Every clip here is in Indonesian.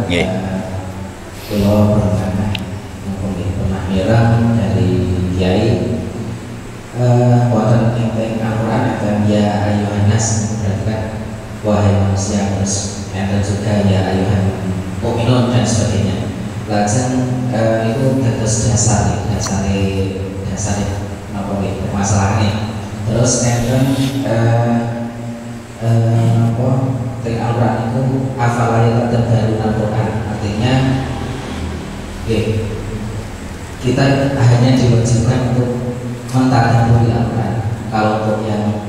Nggih. Kula pernah mirang dari kiai wonten ing Al-Qur'an ada ya ayuhan nas, berarti kan wahai manusia, terus ada juga ya ayuhan mu'minun dan sebagainya. Lajeng itu dados dasar napa nggih permasalahannya. Terus enten apa teng Al-Qur'an itu afala yatadabbaruna Al-Qur'an, artinya kita hanya diwajibkan untuk mentadabburi Al-Qur'an. Kalau untuk yang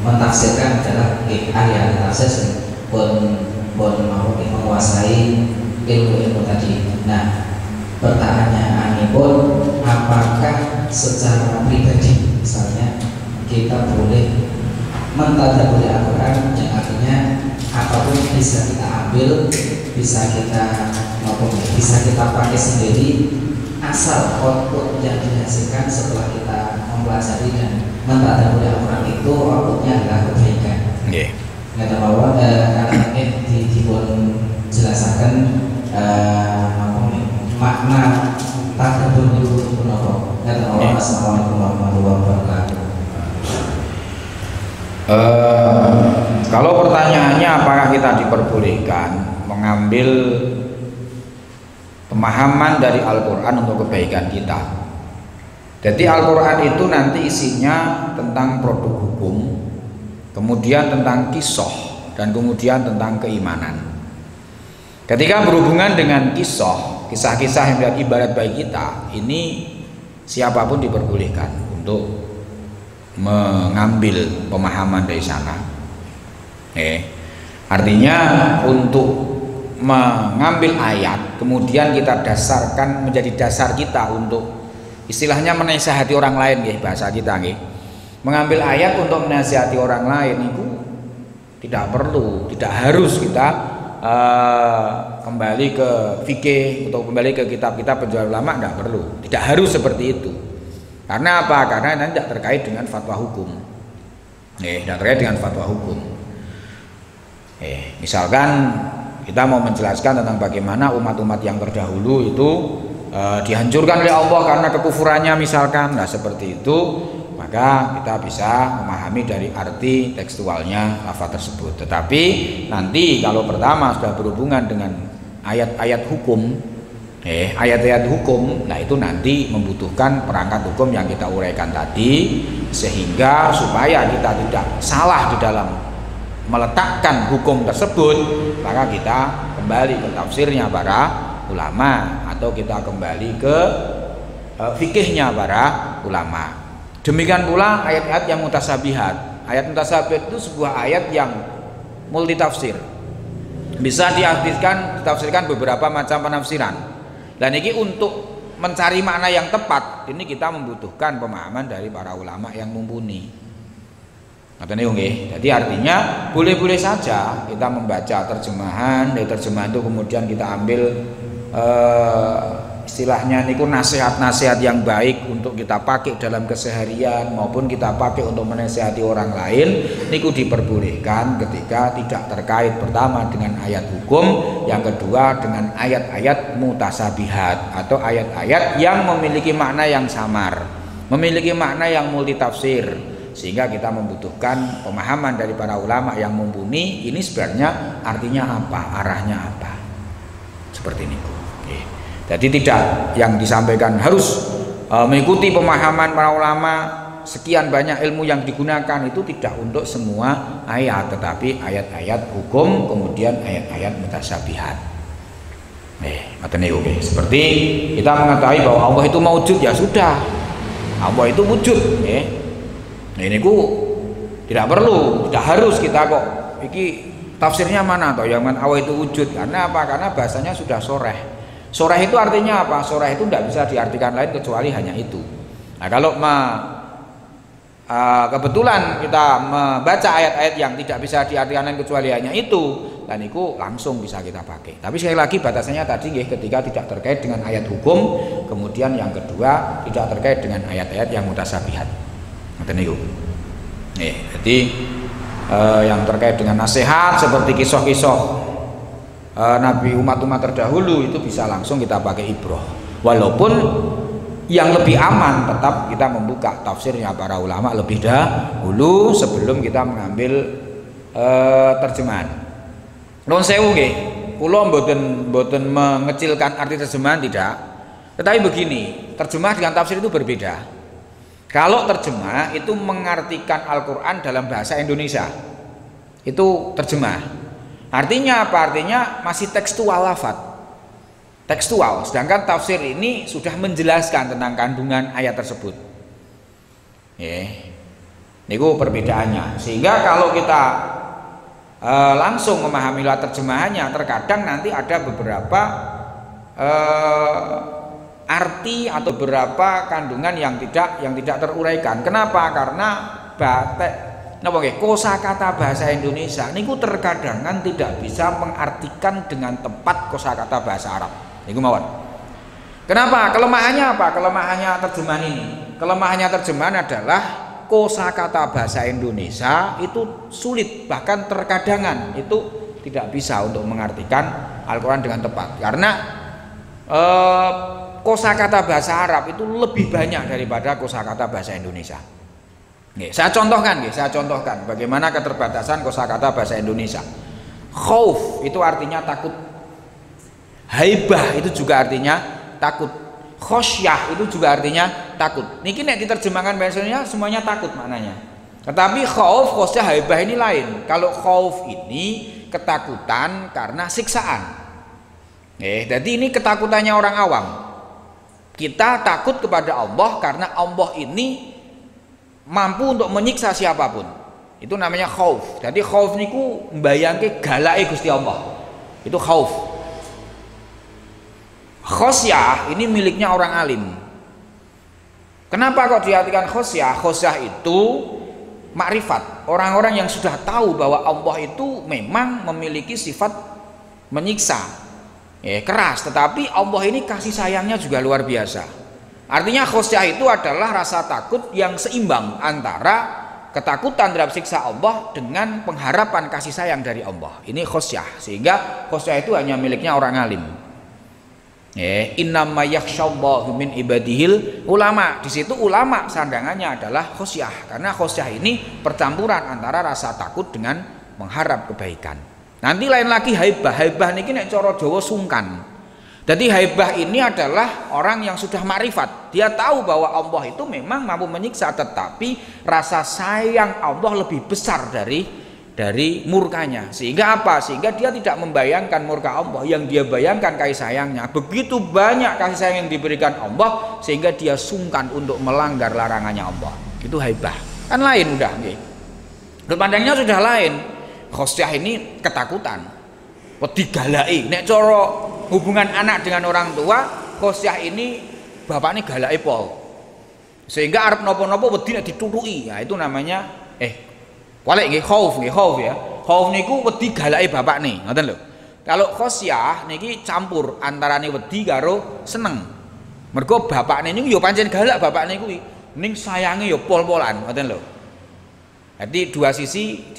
mentafsirkan adalah ahli tafsir pun menguasai ilmu tadi. Nah, pertanyaannya pun apakah secara pribadi misalnya kita boleh mentadabburi Al-Qur'an, yang artinya apapun bisa kita ambil, bisa kita pakai sendiri, asal output yang dihasilkan setelah kita mempelajari dan mentadabburi Al-Qur'an itu outputnya adalah kebaikan. Nggih. Ngata mawon karena dipun jelasaken makna tadabbur itu menapa. Ngata mawon. Assalamualaikum warahmatullahi wabarakatuh. Kalau pertanyaannya apakah kita diperbolehkan mengambil pemahaman dari Al-Quran untuk kebaikan kita. Jadi Al-Quran itu nanti isinya tentang produk hukum, kemudian tentang kisah, dan kemudian tentang keimanan. Ketika berhubungan dengan kisah-kisah yang melihat ibarat baik kita, ini siapapun diperbolehkan untuk mengambil pemahaman dari sana. Artinya untuk mengambil ayat kemudian kita dasarkan menjadi dasar kita untuk istilahnya menasihati orang lain, bahasa kita mengambil ayat untuk menasihati orang lain itu tidak perlu, tidak harus kita kembali ke fikih atau kembali ke kitab-kitab penjelasan ulama, tidak perlu, tidak harus seperti itu. Karena apa? Karena nanti tidak terkait dengan fatwa hukum. Tidak terkait dengan fatwa hukum. Misalkan kita mau menjelaskan tentang bagaimana umat-umat yang terdahulu itu dihancurkan oleh Allah karena kekufurannya misalkan, nah seperti itu, maka kita bisa memahami dari arti tekstualnya lafaz tersebut. Tetapi nanti kalau pertama sudah berhubungan dengan ayat-ayat hukum, ayat-ayat hukum, nah itu nanti membutuhkan perangkat hukum yang kita uraikan tadi, sehingga supaya kita tidak salah di dalam meletakkan hukum tersebut, maka kita kembali ke tafsirnya para ulama atau kita kembali ke fikihnya para ulama. Demikian pula ayat-ayat yang mutasabihat. Ayat mutasabihat itu sebuah ayat yang multitafsir, bisa ditafsirkan beberapa macam penafsiran. Dan ini untuk mencari makna yang tepat, ini kita membutuhkan pemahaman dari para ulama yang mumpuni. Jadi artinya boleh-boleh saja kita membaca terjemahan, dari terjemahan itu kemudian kita ambil istilahnya niku nasihat-nasihat yang baik untuk kita pakai dalam keseharian maupun kita pakai untuk menasihati orang lain, niku diperbolehkan ketika tidak terkait pertama dengan ayat hukum, yang kedua dengan ayat-ayat mutasabihat atau ayat-ayat yang memiliki makna yang samar, memiliki makna yang multitafsir, sehingga kita membutuhkan pemahaman dari para ulama yang mumpuni. Ini sebenarnya artinya apa, arahnya apa, seperti ini. Jadi tidak yang disampaikan harus mengikuti pemahaman para ulama, sekian banyak ilmu yang digunakan, itu tidak untuk semua ayat, tetapi ayat-ayat hukum kemudian ayat-ayat mutasabihat. Seperti kita mengetahui bahwa Allah itu maujud, ya sudah, Allah itu wujud. Nah ini tidak perlu, tidak harus kita kok iki tafsirnya mana toh yang Allah itu wujud. Karena apa? Karena bahasanya sudah soreh. Soreh itu artinya apa? Soreh itu tidak bisa diartikan lain kecuali hanya itu. Nah kalau kebetulan kita membaca ayat-ayat yang tidak bisa diartikan lain kecuali hanya itu, dan itu langsung bisa kita pakai. Tapi sekali lagi batasannya tadi ketika tidak terkait dengan ayat hukum, kemudian yang kedua tidak terkait dengan ayat-ayat yang mutasabihat. Jadi yang terkait dengan nasihat seperti kisah-kisah Nabi umat-umat terdahulu itu bisa langsung kita pakai ibrah. Walaupun yang lebih aman tetap kita membuka tafsirnya para ulama lebih dahulu sebelum kita mengambil terjemahan. Nuwun sewu nggih, kula mboten mengecilkan arti terjemahan tidak. Tetapi begini, terjemah dengan tafsir itu berbeda. Kalau terjemah itu mengartikan Al-Qur'an dalam bahasa Indonesia. Itu terjemah. Artinya apa? Artinya masih tekstual lafadz. Tekstual, sedangkan tafsir ini sudah menjelaskan tentang kandungan ayat tersebut. Niku perbedaannya. Sehingga kalau kita langsung memahami lewat terjemahannya, terkadang nanti ada beberapa arti atau beberapa kandungan yang tidak teruraikan. Kenapa? Karena kosakata bahasa Indonesia niku terkadang kan tidak bisa mengartikan dengan tepat kosakata bahasa Arab. Niku mawon. Kenapa? Kelemahannya apa? Kelemahannya terjemahan ini. Kelemahannya terjemahan adalah kosakata bahasa Indonesia itu sulit, bahkan terkadangan itu tidak bisa untuk mengartikan Al-Qur'an dengan tepat. Karena kosakata bahasa Arab itu lebih banyak daripada kosakata bahasa Indonesia. Saya contohkan bagaimana keterbatasan kosakata bahasa Indonesia. Khauf itu artinya takut. Haibah itu juga artinya takut. Khosyah itu juga artinya takut. Niki nek diterjemahkan bahasa Indonesia semuanya takut maknanya. Tetapi khauf, khosyah, haibah ini lain. Kalau khauf ini ketakutan karena siksaan. Jadi ini ketakutannya orang awam. Kita takut kepada Allah karena Allah ini mampu untuk menyiksa siapapun. Itu namanya khauf. Jadi khauf niku mbayangke galake Gusti Allah. Itu khauf. Khosyah ini miliknya orang alim. Kenapa kok diartikan khosyah? Khosyah itu makrifat. Orang-orang yang sudah tahu bahwa Allah itu memang memiliki sifat menyiksa, keras. Tetapi Allah ini kasih sayangnya juga luar biasa. Artinya khosyah itu adalah rasa takut yang seimbang antara ketakutan terhadap siksa Allah dengan pengharapan kasih sayang dari Allah. Ini khosyah. Sehingga khosyah itu hanya miliknya orang alim. Innama yakhsyallahu min ibadihil ulama. Di situ ulama sandangannya adalah khosyah. Karena khosyah ini percampuran antara rasa takut dengan mengharap kebaikan. Nanti lain lagi haibah. Haibah niki nek cara Jawa sungkan. Jadi haibah ini adalah orang yang sudah makrifat. Dia tahu bahwa Allah itu memang mampu menyiksa, tetapi rasa sayang Allah lebih besar dari murkanya. Sehingga apa? Sehingga dia tidak membayangkan murka Allah, yang dia bayangkan kasih sayangnya. Begitu banyak kasih sayang yang diberikan Allah sehingga dia sungkan untuk melanggar larangannya Allah. Itu haibah. Kan lain udah nggih. Pandangnya sudah lain. Khosyah ini ketakutan. Wedi galaki. Nek cara hubungan anak dengan orang tua, khosyah ini bapaknya galake pol. Sehingga arep napa-napa wedi nek ditutuki. Ya itu namanya walek nggih khauf ya. Khauf niku wedi galake bapakne, ngoten lho. Kalau khosyah niki campur antarane wedi karo seneng. Mergo bapakne niku ya pancen galak bapakne kuwi, ning sayange ya pol-polan, ngoten lho. Jadi dua sisi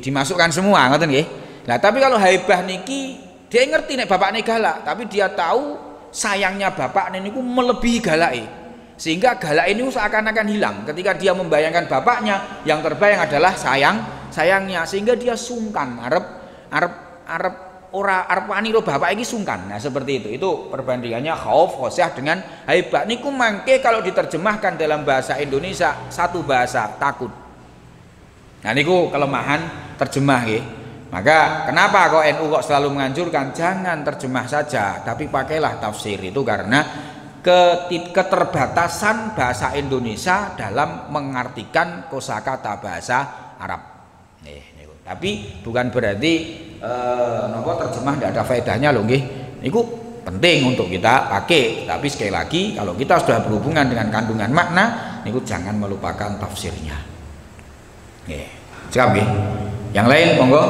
dimasukkan semua, ngoten nggih. Nah, tapi kalau haibah niki dia ngerti nek bapakne galak, tapi dia tahu sayangnya bapakne niku melebihi galake. Sehingga galak ini seakan-akan hilang ketika dia membayangkan bapaknya, yang terbayang adalah sayangnya, sehingga dia sungkan arep wani ro bapak iki sungkan. Nah, seperti itu perbandingannya khauf, khosyah dengan haibah. Niku mangke kalau diterjemahkan dalam bahasa Indonesia satu bahasa takut. Nah, niku kelemahan terjemah nggih. Maka kenapa kok NU kok selalu menganjurkan jangan terjemah saja, tapi pakailah tafsir. Itu karena keterbatasan bahasa Indonesia dalam mengartikan kosakata bahasa Arab. Tapi bukan berarti terjemah tidak ada faedahnya loh nggih. Niku penting untuk kita pakai. Tapi sekali lagi kalau kita sudah berhubungan dengan kandungan makna, niku jangan melupakan tafsirnya. Nggih. Siap nggih. Yang lain monggo.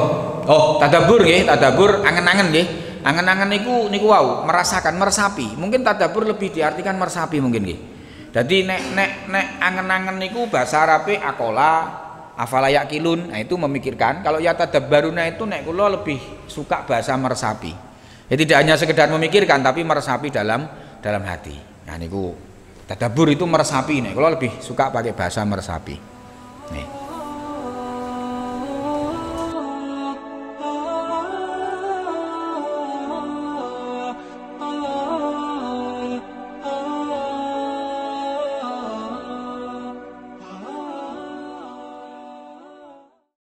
Oh, tadabbur nggih, tadabbur angen-angen nggih. Angen-angen niku wau, merasakan, meresapi. Mungkin tadabbur lebih diartikan meresapi mungkin nggih. Jadi nek angen-angen niku bahasa Arabe akola, afala yaqilun, nah itu memikirkan. Kalau yatadabbaruna itu nek kula lebih suka bahasa meresapi. Ya tidak hanya sekedar memikirkan tapi meresapi dalam hati. Nah niku tadabbur itu meresapi, nek kula lebih suka pakai bahasa meresapi. Nih.